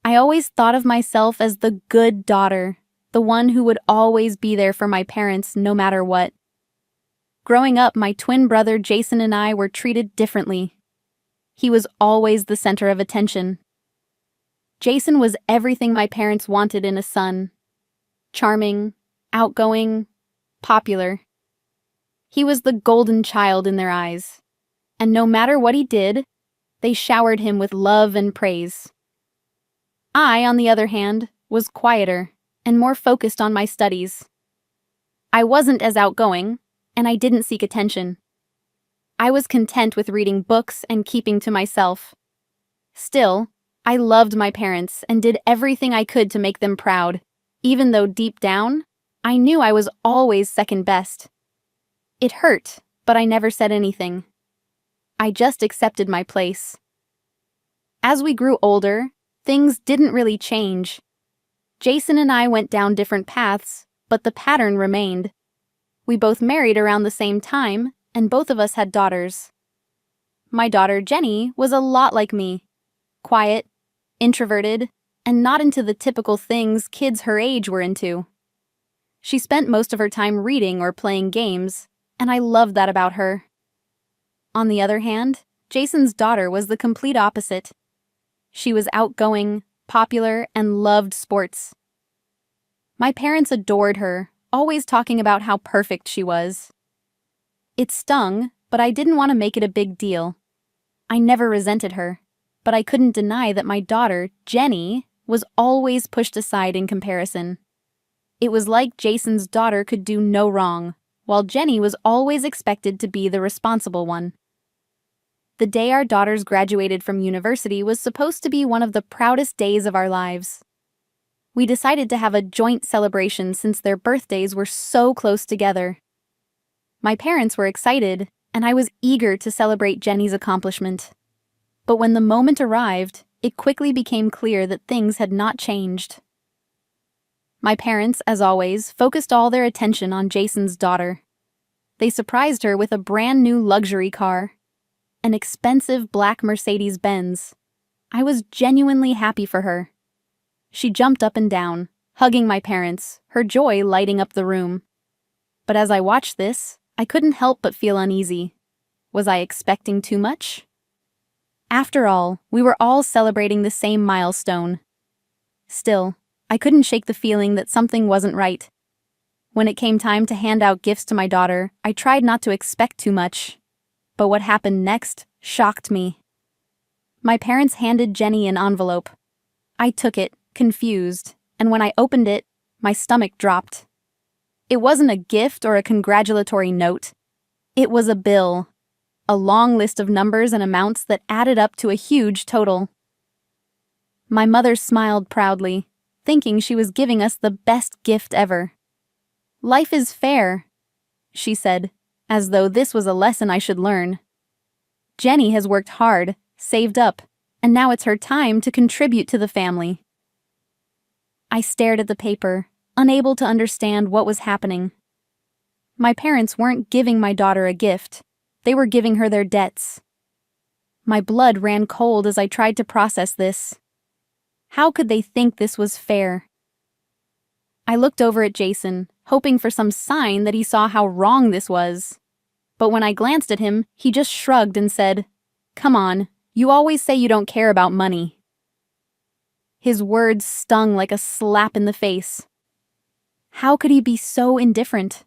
I always thought of myself as the good daughter, the one who would always be there for my parents no matter what. Growing up, my twin brother Jason and I were treated differently. He was always the center of attention. Jason was everything my parents wanted in a son. Charming, outgoing, popular. He was the golden child in their eyes, and no matter what he did, they showered him with love and praise. I, on the other hand, was quieter and more focused on my studies. I wasn't as outgoing, and I didn't seek attention. I was content with reading books and keeping to myself. Still, I loved my parents and did everything I could to make them proud, even though deep down, I knew I was always second best. It hurt, but I never said anything. I just accepted my place. As we grew older, things didn't really change. Jason and I went down different paths, but the pattern remained. We both married around the same time, and both of us had daughters. My daughter, Jenny, was a lot like me. Quiet, introverted, and not into the typical things kids her age were into. She spent most of her time reading or playing games, and I loved that about her. On the other hand, Jason's daughter was the complete opposite. She was outgoing, popular, and loved sports. My parents adored her, always talking about how perfect she was. It stung, but I didn't want to make it a big deal. I never resented her, but I couldn't deny that my daughter, Jenny, was always pushed aside in comparison. It was like Jason's daughter could do no wrong, while Jenny was always expected to be the responsible one. The day our daughters graduated from university was supposed to be one of the proudest days of our lives. We decided to have a joint celebration since their birthdays were so close together. My parents were excited, and I was eager to celebrate Jenny's accomplishment. But when the moment arrived, it quickly became clear that things had not changed. My parents, as always, focused all their attention on Jason's daughter. They surprised her with a brand new luxury car, an expensive black Mercedes-Benz. I was genuinely happy for her. She jumped up and down, hugging my parents, her joy lighting up the room. But as I watched this, I couldn't help but feel uneasy. Was I expecting too much? After all, we were all celebrating the same milestone. Still, I couldn't shake the feeling that something wasn't right. When it came time to hand out gifts to my daughter, I tried not to expect too much. But what happened next shocked me. My parents handed Jenny an envelope. I took it, confused, and when I opened it, my stomach dropped. It wasn't a gift or a congratulatory note. It was a bill. A long list of numbers and amounts that added up to a huge total. My mother smiled proudly, thinking she was giving us the best gift ever. "Life is fair," she said, as though this was a lesson I should learn. "Jenny has worked hard, saved up, and now it's her time to contribute to the family." I stared at the paper, unable to understand what was happening. My parents weren't giving my daughter a gift. They were giving her their debts. My blood ran cold as I tried to process this. How could they think this was fair? I looked over at Jason, hoping for some sign that he saw how wrong this was. But when I glanced at him, he just shrugged and said, "Come on, you always say you don't care about money." His words stung like a slap in the face. How could he be so indifferent?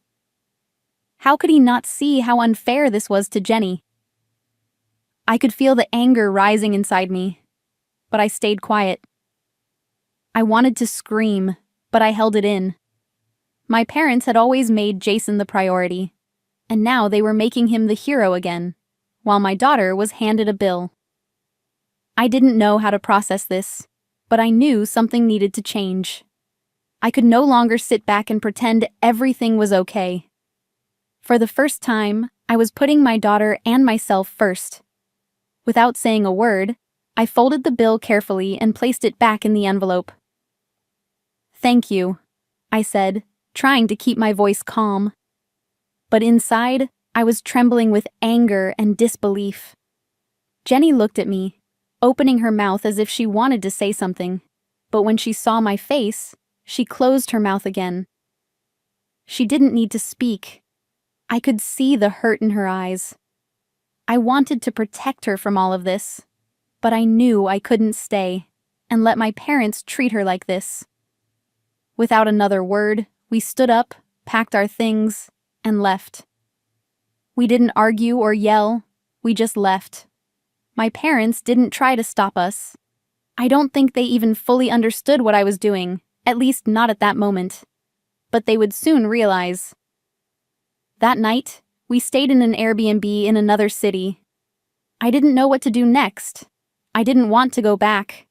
How could he not see how unfair this was to Jenny? I could feel the anger rising inside me, but I stayed quiet. I wanted to scream, but I held it in. My parents had always made Jason the priority, and now they were making him the hero again, while my daughter was handed a bill. I didn't know how to process this, but I knew something needed to change. I could no longer sit back and pretend everything was okay. For the first time, I was putting my daughter and myself first. Without saying a word, I folded the bill carefully and placed it back in the envelope. "Thank you," I said, trying to keep my voice calm. But inside, I was trembling with anger and disbelief. Jenny looked at me, opening her mouth as if she wanted to say something, But when she saw my face, she closed her mouth again. She didn't need to speak. I could see the hurt in her eyes. I wanted to protect her from all of this, but I knew I couldn't stay and let my parents treat her like this. Without another word, we stood up, packed our things, and left. We didn't argue or yell, we just left. My parents didn't try to stop us. I don't think they even fully understood what I was doing, at least not at that moment. But they would soon realize. That night, we stayed in an Airbnb in another city. I didn't know what to do next. I didn't want to go back.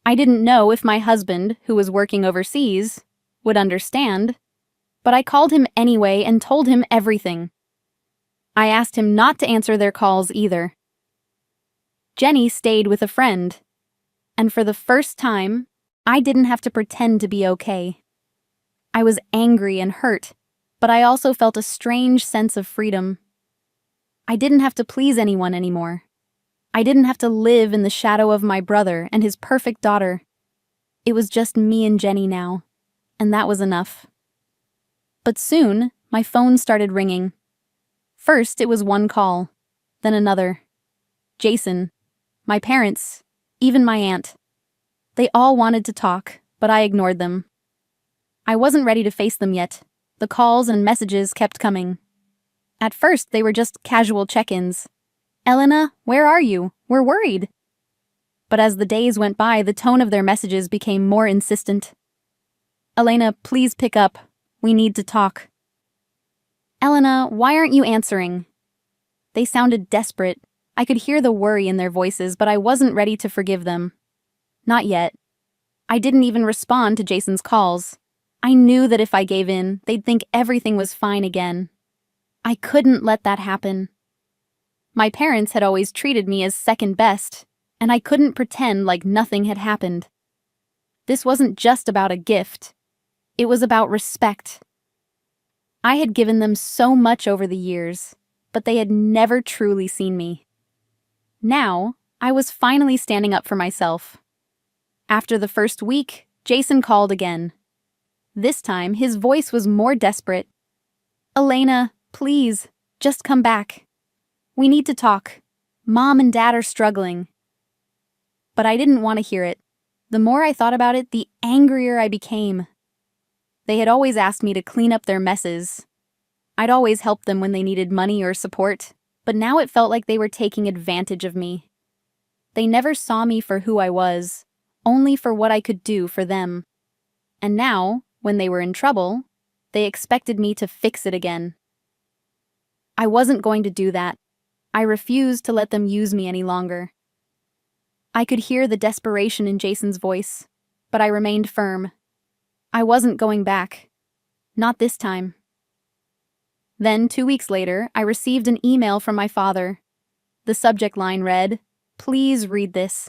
I didn't know if my husband, who was working overseas, would understand. But I called him anyway and told him everything. I asked him not to answer their calls either. Jenny stayed with a friend. And for the first time, I didn't have to pretend to be okay. I was angry and hurt, but I also felt a strange sense of freedom. I didn't have to please anyone anymore. I didn't have to live in the shadow of my brother and his perfect daughter. It was just me and Jenny now, and that was enough. But soon, my phone started ringing. First, it was one call, then another. Jason, my parents, even my aunt. They all wanted to talk, but I ignored them. I wasn't ready to face them yet. The calls and messages kept coming. At first, they were just casual check-ins. Elena, where are you? We're worried. But as the days went by, the tone of their messages became more insistent. Elena, please pick up. We need to talk. Elena, why aren't you answering? They sounded desperate. I could hear the worry in their voices, but I wasn't ready to forgive them. Not yet. I didn't even respond to Jason's calls. I knew that if I gave in, they'd think everything was fine again. I couldn't let that happen. My parents had always treated me as second best, and I couldn't pretend like nothing had happened. This wasn't just about a gift. It was about respect. I had given them so much over the years, but they had never truly seen me. Now, I was finally standing up for myself. After the first week, Jason called again. This time, his voice was more desperate. Elena, please, just come back. We need to talk. Mom and Dad are struggling. But I didn't want to hear it. The more I thought about it, the angrier I became. They had always asked me to clean up their messes. I'd always helped them when they needed money or support, but now it felt like they were taking advantage of me. They never saw me for who I was, only for what I could do for them. And now, when they were in trouble, they expected me to fix it again. I wasn't going to do that. I refused to let them use me any longer. I could hear the desperation in Jason's voice, but I remained firm. I wasn't going back. Not this time. Then, 2 weeks later, I received an email from my father. The subject line read, "Please read this."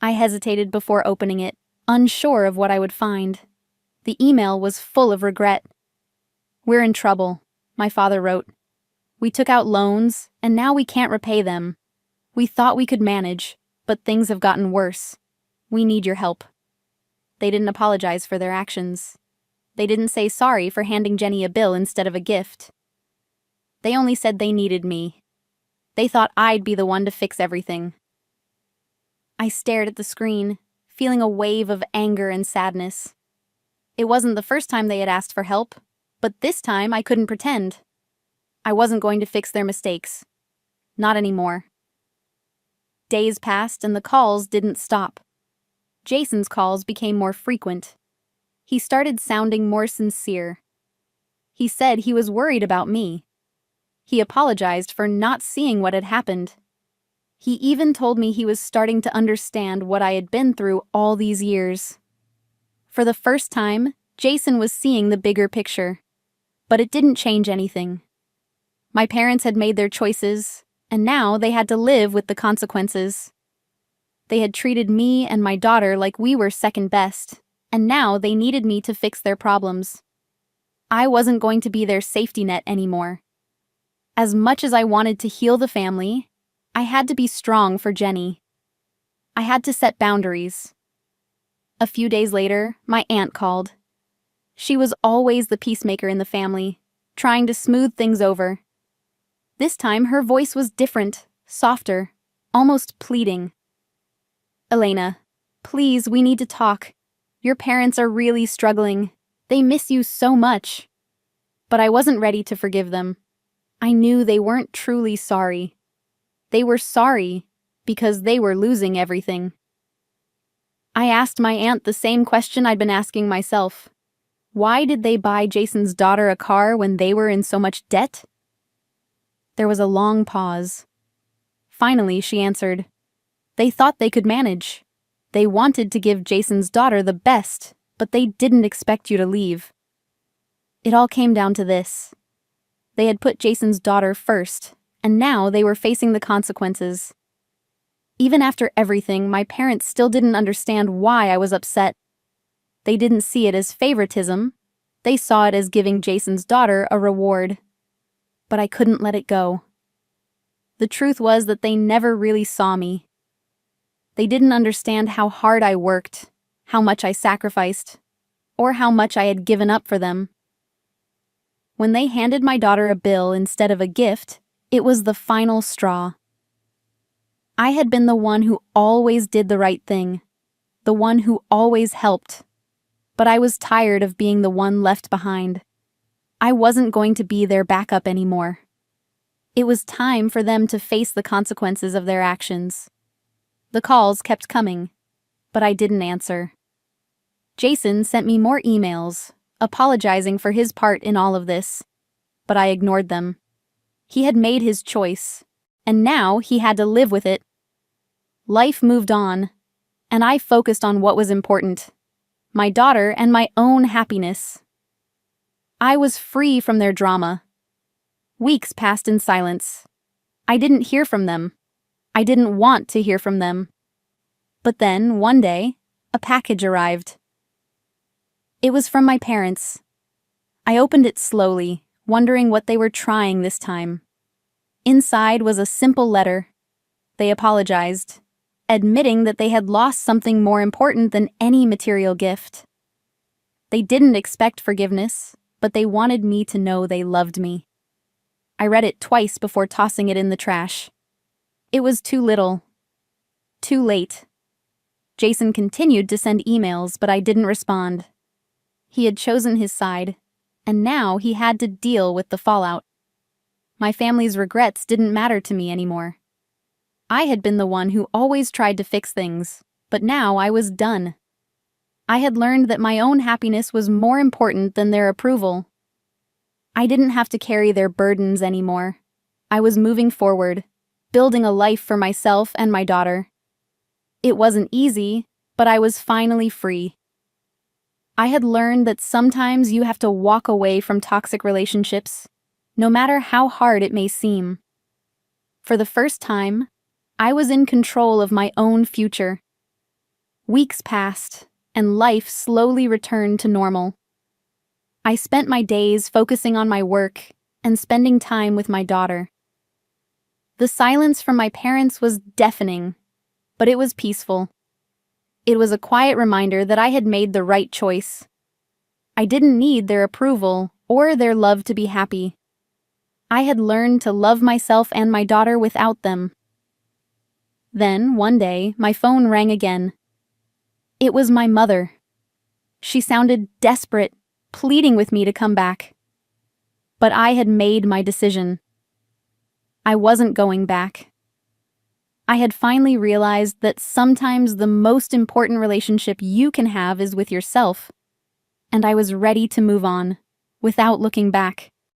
I hesitated before opening it, unsure of what I would find. The email was full of regret. "We're in trouble," my father wrote. "We took out loans, and now we can't repay them. We thought we could manage, but things have gotten worse. We need your help." They didn't apologize for their actions. They didn't say sorry for handing Jenny a bill instead of a gift. They only said they needed me. They thought I'd be the one to fix everything. I stared at the screen, feeling a wave of anger and sadness. It wasn't the first time they had asked for help, but this time I couldn't pretend. I wasn't going to fix their mistakes. Not anymore. Days passed and the calls didn't stop. Jason's calls became more frequent. He started sounding more sincere. He said he was worried about me. He apologized for not seeing what had happened. He even told me he was starting to understand what I had been through all these years. For the first time, Jason was seeing the bigger picture. But it didn't change anything. My parents had made their choices, and now they had to live with the consequences. They had treated me and my daughter like we were second best, and now they needed me to fix their problems. I wasn't going to be their safety net anymore. As much as I wanted to heal the family, I had to be strong for Jenny. I had to set boundaries. A few days later, my aunt called. She was always the peacemaker in the family, trying to smooth things over. This time, her voice was different, softer, almost pleading. "Elena, please, we need to talk. Your parents are really struggling. They miss you so much." But I wasn't ready to forgive them. I knew they weren't truly sorry. They were sorry because they were losing everything. I asked my aunt the same question I'd been asking myself. Why did they buy Jason's daughter a car when they were in so much debt? There was a long pause. Finally, she answered. They thought they could manage. They wanted to give Jason's daughter the best, but they didn't expect you to leave. It all came down to this. They had put Jason's daughter first, and now they were facing the consequences. Even after everything, my parents still didn't understand why I was upset. They didn't see it as favoritism. They saw it as giving Jason's daughter a reward. But I couldn't let it go. The truth was that they never really saw me. They didn't understand how hard I worked, how much I sacrificed, or how much I had given up for them. When they handed my daughter a bill instead of a gift, it was the final straw. I had been the one who always did the right thing, the one who always helped. But I was tired of being the one left behind. I wasn't going to be their backup anymore. It was time for them to face the consequences of their actions. The calls kept coming, but I didn't answer. Jason sent me more emails, apologizing for his part in all of this, but I ignored them. He had made his choice, and now he had to live with it. Life moved on, and I focused on what was important. My daughter and my own happiness. I was free from their drama. Weeks passed in silence. I didn't hear from them. I didn't want to hear from them. But then, one day, a package arrived. It was from my parents. I opened it slowly, wondering what they were trying this time. Inside was a simple letter. They apologized, admitting that they had lost something more important than any material gift. They didn't expect forgiveness, but they wanted me to know they loved me. I read it twice before tossing it in the trash. It was too little. Too late. Jason continued to send emails, but I didn't respond. He had chosen his side, and now he had to deal with the fallout. My family's regrets didn't matter to me anymore. I had been the one who always tried to fix things, but now I was done. I had learned that my own happiness was more important than their approval. I didn't have to carry their burdens anymore. I was moving forward, building a life for myself and my daughter. It wasn't easy, but I was finally free. I had learned that sometimes you have to walk away from toxic relationships, no matter how hard it may seem. For the first time, I was in control of my own future. Weeks passed, and life slowly returned to normal. I spent my days focusing on my work and spending time with my daughter. The silence from my parents was deafening, but it was peaceful. It was a quiet reminder that I had made the right choice. I didn't need their approval or their love to be happy. I had learned to love myself and my daughter without them. Then, one day, my phone rang again. It was my mother. She sounded desperate, pleading with me to come back. But I had made my decision. I wasn't going back. I had finally realized that sometimes the most important relationship you can have is with yourself, and I was ready to move on, without looking back.